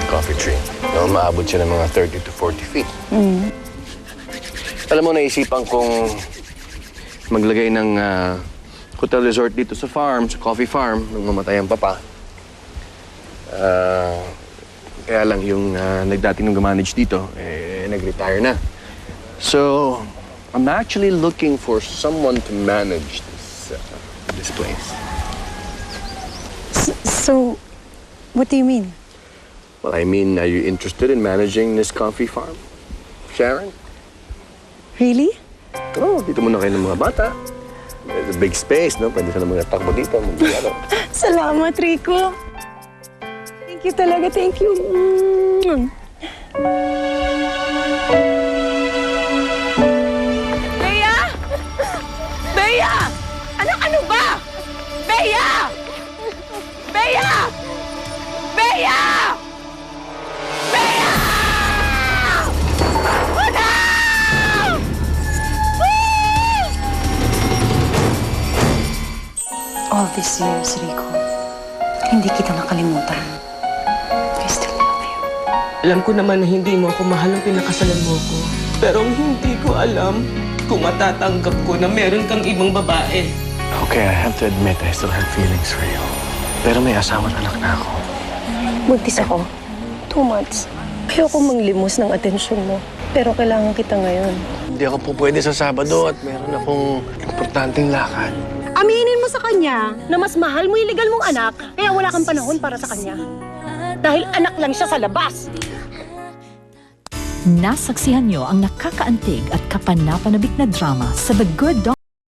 coffee tree. No, maabot siya ng mga 30 to 40 feet. Alam mo, naisipan kong maglagay ng hotel resort dito sa farm, sa coffee farm, nung mamatay ang papa. Kaya lang yung nagdating nung manage dito, nag-retire na. So, I'm actually looking for someone to manage this place. So, what do you mean? Well, I mean, are you interested in managing this coffee farm, Sharon? Really? Oo, dito muna kayo ng mga bata. There's a big space, no? Pwede sila mga takbo dito, mag-dialog. Salamat, Rico. Thank you talaga, thank you. Bea! Bea! Anak, ano ba? Bea! Bea! Bea! Bea! Anak! All these years, Rico, hindi kita nakalimutan. I still love you. Alam ko naman na hindi mo ako mahal ang pinakasalan mo ko. Pero hindi ko alam kung matatanggap ko na meron kang ibang babae. Okay, I have to admit, I still have feelings for you. Pero may asawa at anak na ako. Buntis ako. 2 months. Ayoko manglimos ng atensyon mo. Pero kailangan kita ngayon. Hindi ako po pwede sa Sabado at meron akong importanteng lakad. Aminin mo sa kanya na mas mahal mo yung legal mong anak, kaya wala kang panahon para sa kanya. Dahil anak lang siya sa labas. Nasaksihan niyo ang nakakaantig at kapanapanabik na drama sa The Good Doctor.